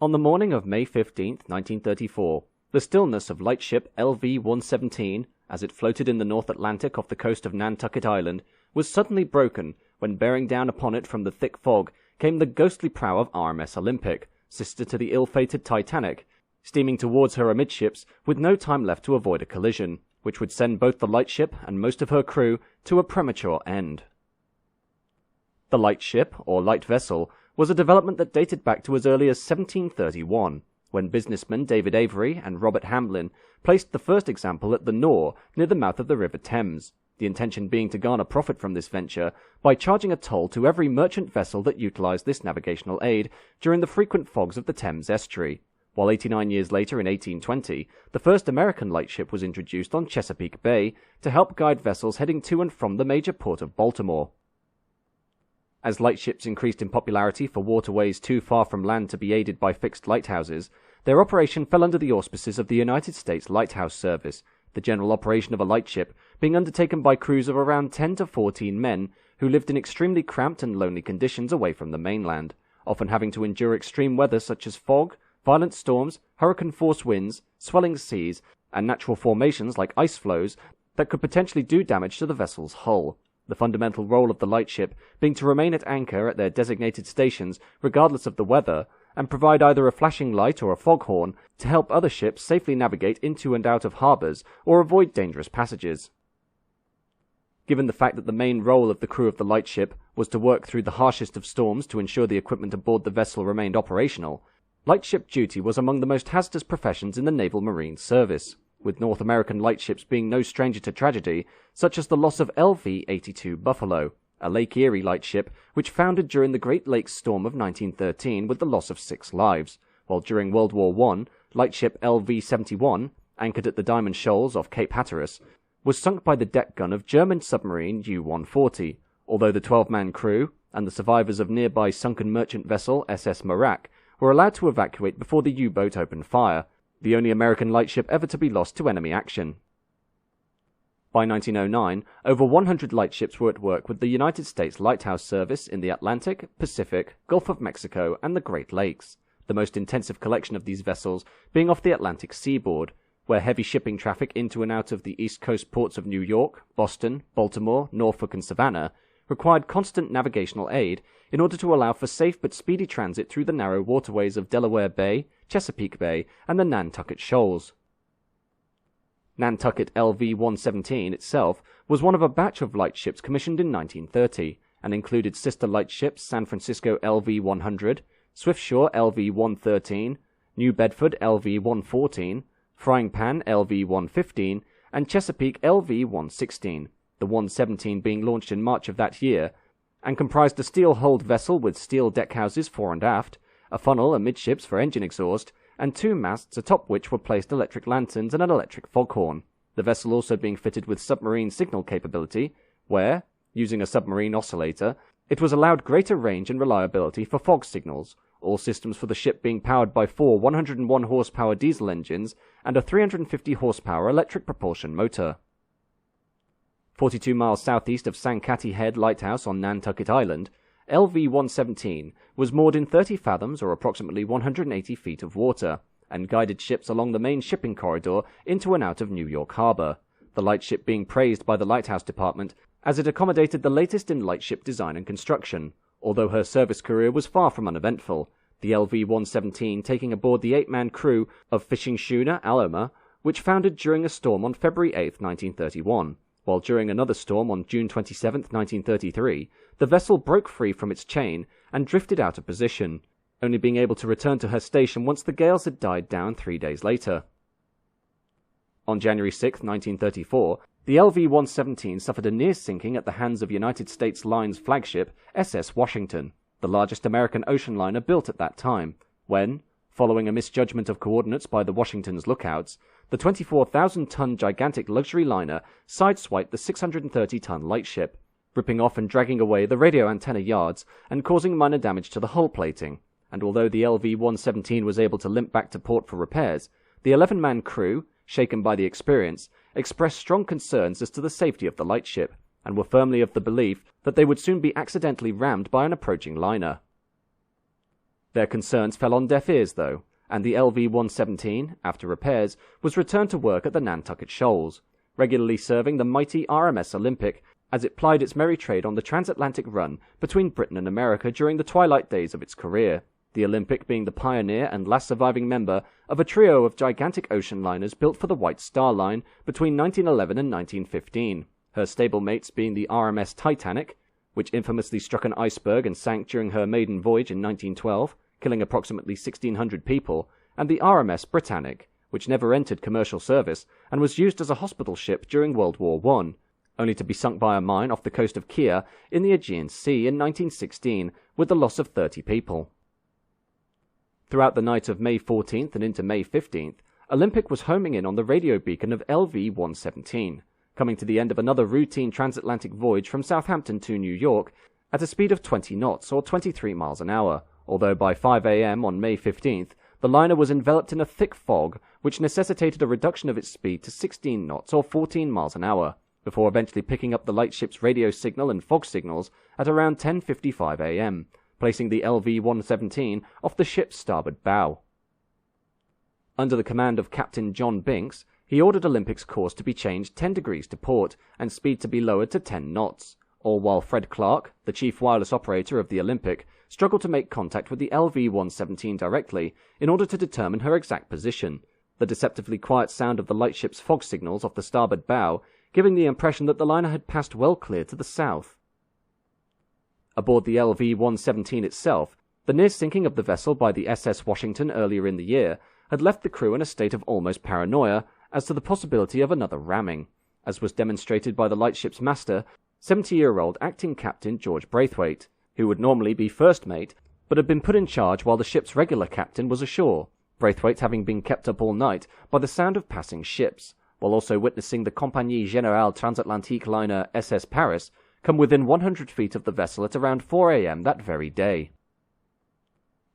On the morning of May 15, 1934, the stillness of Lightship LV-117, as it floated in the North Atlantic off the coast of Nantucket Island, was suddenly broken when bearing down upon it from the thick fog came the ghostly prow of RMS Olympic, sister to the ill-fated Titanic, steaming towards her amidships with no time left to avoid a collision, which would send both the Lightship and most of her crew to a premature end. The Lightship, or light vessel, was a development that dated back to as early as 1731, when businessmen David Avery and Robert Hamblin placed the first example at the Nore near the mouth of the River Thames, the intention being to garner profit from this venture by charging a toll to every merchant vessel that utilized this navigational aid during the frequent fogs of the Thames estuary, while 89 years later in 1820, the first American lightship was introduced on Chesapeake Bay to help guide vessels heading to and from the major port of Baltimore. As lightships increased in popularity for waterways too far from land to be aided by fixed lighthouses, their operation fell under the auspices of the United States Lighthouse Service, the general operation of a lightship being undertaken by crews of around 10 to 14 men who lived in extremely cramped and lonely conditions away from the mainland, often having to endure extreme weather such as fog, violent storms, hurricane-force winds, swelling seas, and natural formations like ice flows that could potentially do damage to the vessel's hull. The fundamental role of the lightship being to remain at anchor at their designated stations regardless of the weather, and provide either a flashing light or a foghorn to help other ships safely navigate into and out of harbours or avoid dangerous passages. Given the fact that the main role of the crew of the lightship was to work through the harshest of storms to ensure the equipment aboard the vessel remained operational, lightship duty was among the most hazardous professions in the Naval Marine Service, with North American lightships being no stranger to tragedy, such as the loss of LV-82 Buffalo, a Lake Erie lightship which foundered during the Great Lakes storm of 1913 with the loss of 6 lives, while during World War I, lightship LV-71, anchored at the Diamond Shoals off Cape Hatteras, was sunk by the deck gun of German submarine U-140, although the 12-man crew and the survivors of nearby sunken merchant vessel SS Marak were allowed to evacuate before the U-boat opened fire, the only American lightship ever to be lost to enemy action. By 1909, over 100 lightships were at work with the United States Lighthouse Service in the Atlantic, Pacific, Gulf of Mexico, and the Great Lakes, the most intensive collection of these vessels being off the Atlantic seaboard, where heavy shipping traffic into and out of the East Coast ports of New York, Boston, Baltimore, Norfolk, and Savannah required constant navigational aid in order to allow for safe but speedy transit through the narrow waterways of Delaware Bay, Chesapeake Bay, and the Nantucket Shoals. Nantucket LV-117 itself was one of a batch of lightships commissioned in 1930, and included sister lightships San Francisco LV-100, Swiftsure LV-113, New Bedford LV-114, Frying Pan LV-115, and Chesapeake LV-116, the 117 being launched in March of that year, and comprised a steel-hulled vessel with steel deckhouses fore and aft, a funnel amidships for engine exhaust, and 2 masts atop which were placed electric lanterns and an electric foghorn, the vessel also being fitted with submarine signal capability, where, using a submarine oscillator, it was allowed greater range and reliability for fog signals, all systems for the ship being powered by 4 101 horsepower diesel engines and a 350 horsepower electric propulsion motor. 42 miles southeast of Sankaty Head Lighthouse on Nantucket Island, LV-117 was moored in 30 fathoms or approximately 180 feet of water, and guided ships along the main shipping corridor into and out of New York Harbor, the lightship being praised by the Lighthouse Department as it accommodated the latest in lightship design and construction, although her service career was far from uneventful, the LV-117 taking aboard the 8-man crew of fishing schooner Aloma, which foundered during a storm on February 8, 1931. While during another storm on June 27, 1933, the vessel broke free from its chain and drifted out of position, only being able to return to her station once the gales had died down 3 days later. On January 6, 1934, the LV-117 suffered a near sinking at the hands of United States Line's flagship SS Washington, the largest American ocean liner built at that time, when, following a misjudgment of coordinates by the Washington's lookouts, the 24,000-ton gigantic luxury liner sideswiped the 630-ton lightship, ripping off and dragging away the radio antenna yards and causing minor damage to the hull plating, and although the LV-117 was able to limp back to port for repairs, the 11-man crew, shaken by the experience, expressed strong concerns as to the safety of the lightship, and were firmly of the belief that they would soon be accidentally rammed by an approaching liner. Their concerns fell on deaf ears, though, and the LV-117, after repairs, was returned to work at the Nantucket Shoals, regularly serving the mighty RMS Olympic as it plied its merry trade on the transatlantic run between Britain and America during the twilight days of its career, the Olympic being the pioneer and last surviving member of a trio of gigantic ocean liners built for the White Star Line between 1911 and 1915, her stablemates being the RMS Titanic, which infamously struck an iceberg and sank during her maiden voyage in 1912, killing approximately 1,600 people, and the RMS Britannic, which never entered commercial service and was used as a hospital ship during World War I, only to be sunk by a mine off the coast of Kea in the Aegean Sea in 1916 with the loss of 30 people. Throughout the night of May 14th and into May 15th, Olympic was homing in on the radio beacon of LV-117, coming to the end of another routine transatlantic voyage from Southampton to New York at a speed of 20 knots or 23 miles an hour, although by 5 a.m. on May 15th, the liner was enveloped in a thick fog which necessitated a reduction of its speed to 16 knots or 14 miles an hour, before eventually picking up the Lightship's radio signal and fog signals at around 10:55 a.m., placing the LV-117 off the ship's starboard bow. Under the command of Captain John Binks, he ordered Olympic's course to be changed 10 degrees to port and speed to be lowered to 10 knots, all while Fred Clark, the chief wireless operator of the Olympic, struggled to make contact with the LV-117 directly in order to determine her exact position, the deceptively quiet sound of the Lightship's fog signals off the starboard bow giving the impression that the liner had passed well clear to the south. Aboard the LV-117 itself, the near sinking of the vessel by the SS Washington earlier in the year had left the crew in a state of almost paranoia as to the possibility of another ramming, as was demonstrated by the Lightship's master, 70-year-old acting captain George Braithwaite, who would normally be first mate, but had been put in charge while the ship's regular captain was ashore, Braithwaite having been kept up all night by the sound of passing ships, while also witnessing the Compagnie Générale Transatlantique liner SS Paris come within 100 feet of the vessel at around 4 a.m. that very day.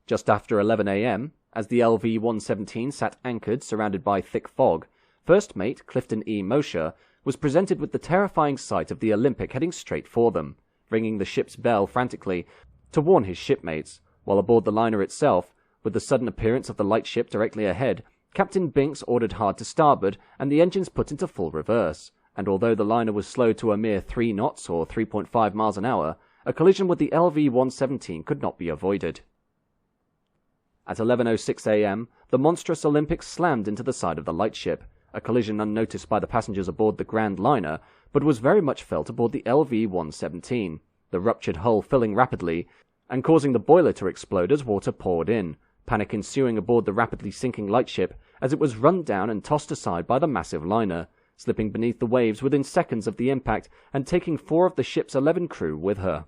Just after 11 a.m., as the LV-117 sat anchored surrounded by thick fog, First Mate Clifton E. Mosher was presented with the terrifying sight of the Olympic heading straight for them, ringing the ship's bell frantically to warn his shipmates, while aboard the liner itself, with the sudden appearance of the Lightship directly ahead, Captain Binks ordered hard to starboard and the engines put into full reverse, and although the liner was slowed to a mere 3 knots or 3.5 miles an hour, a collision with the LV-117 could not be avoided. At 11:06 a.m., the monstrous Olympic slammed into the side of the Lightship, a collision unnoticed by the passengers aboard the Grand Liner, but was very much felt aboard the LV-117, the ruptured hull filling rapidly and causing the boiler to explode as water poured in, panic ensuing aboard the rapidly sinking Lightship as it was run down and tossed aside by the massive liner, slipping beneath the waves within seconds of the impact and taking 4 of the ship's 11 crew with her.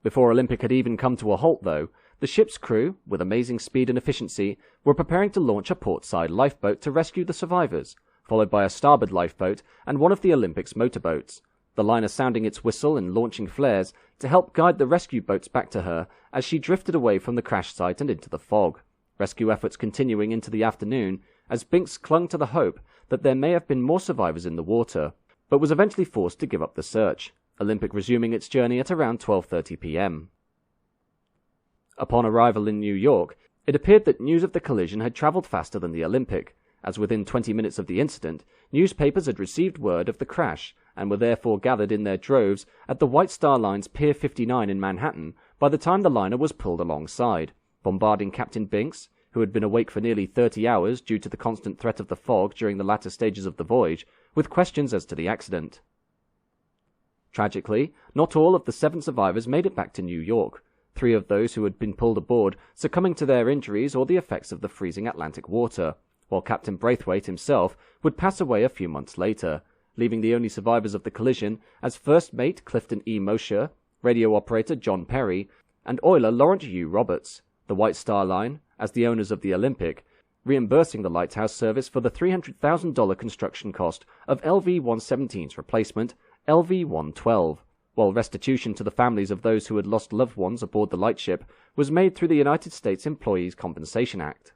Before Olympic had even come to a halt, though, the ship's crew, with amazing speed and efficiency, were preparing to launch a portside lifeboat to rescue the survivors, followed by a starboard lifeboat and one of the Olympic's motorboats, the liner sounding its whistle and launching flares to help guide the rescue boats back to her as she drifted away from the crash site and into the fog, rescue efforts continuing into the afternoon as Binks clung to the hope that there may have been more survivors in the water, but was eventually forced to give up the search, Olympic resuming its journey at around 12:30 p.m. Upon arrival in New York, it appeared that news of the collision had travelled faster than the Olympic, as within 20 minutes of the incident, newspapers had received word of the crash and were therefore gathered in their droves at the White Star Line's Pier 59 in Manhattan by the time the liner was pulled alongside, bombarding Captain Binks, who had been awake for nearly 30 hours due to the constant threat of the fog during the latter stages of the voyage, with questions as to the accident. Tragically, not all of the 7 survivors made it back to New York, 3 of those who had been pulled aboard succumbing to their injuries or the effects of the freezing Atlantic water, while Captain Braithwaite himself would pass away a few months later, leaving the only survivors of the collision as First Mate Clifton E. Mosher, radio operator John Perry, and oiler Laurent U. Roberts, the White Star Line, as the owners of the Olympic, reimbursing the lighthouse service for the $300,000 construction cost of LV-117's replacement, LV-112, while restitution to the families of those who had lost loved ones aboard the Lightship was made through the United States Employees Compensation Act.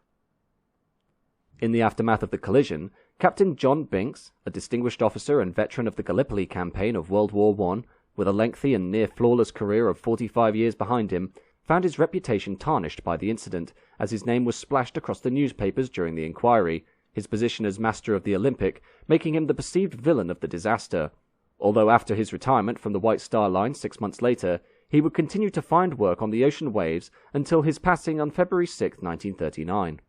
In the aftermath of the collision, Captain John Binks, a distinguished officer and veteran of the Gallipoli campaign of World War I, with a lengthy and near-flawless career of 45 years behind him, found his reputation tarnished by the incident, as his name was splashed across the newspapers during the inquiry, his position as master of the Olympic making him the perceived villain of the disaster. Although after his retirement from the White Star Line 6 months later, he would continue to find work on the ocean waves until his passing on February 6, 1939.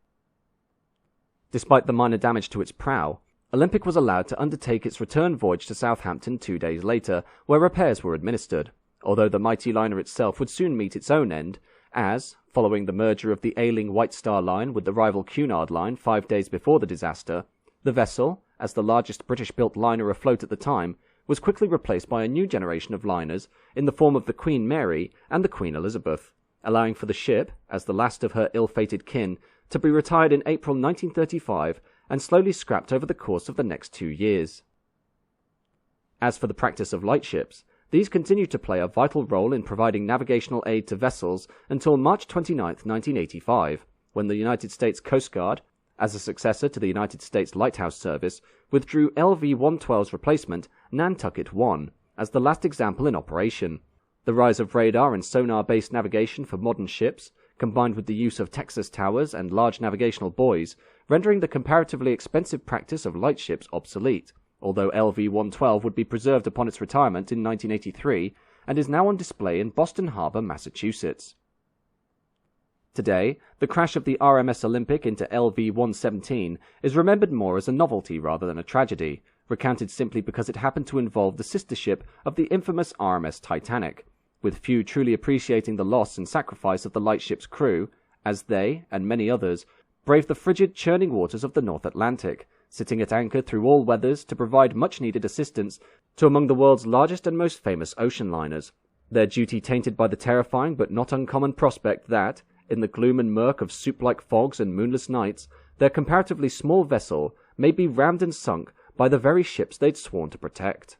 Despite the minor damage to its prow, Olympic was allowed to undertake its return voyage to Southampton 2 days later, where repairs were administered, although the mighty liner itself would soon meet its own end, as, following the merger of the ailing White Star Line with the rival Cunard Line 5 days before the disaster, the vessel, as the largest British-built liner afloat at the time, was quickly replaced by a new generation of liners in the form of the Queen Mary and the Queen Elizabeth, allowing for the ship, as the last of her ill-fated kin, to be retired in April 1935 and slowly scrapped over the course of the next 2 years. As for the practice of lightships, these continued to play a vital role in providing navigational aid to vessels until March 29, 1985, when the United States Coast Guard, as a successor to the United States Lighthouse Service, withdrew LV-112's replacement, Nantucket 1, as the last example in operation. The rise of radar and sonar-based navigation for modern ships, combined with the use of Texas towers and large navigational buoys, rendering the comparatively expensive practice of lightships obsolete, although LV-112 would be preserved upon its retirement in 1983 and is now on display in Boston Harbor, Massachusetts. Today, the crash of the RMS Olympic into LV-117 is remembered more as a novelty rather than a tragedy, recounted simply because it happened to involve the sister ship of the infamous RMS Titanic, with few truly appreciating the loss and sacrifice of the lightship's crew, as they, and many others, braved the frigid, churning waters of the North Atlantic, sitting at anchor through all weathers to provide much-needed assistance to among the world's largest and most famous ocean liners, their duty tainted by the terrifying but not uncommon prospect that, in the gloom and murk of soup-like fogs and moonless nights, their comparatively small vessel may be rammed and sunk by the very ships they'd sworn to protect.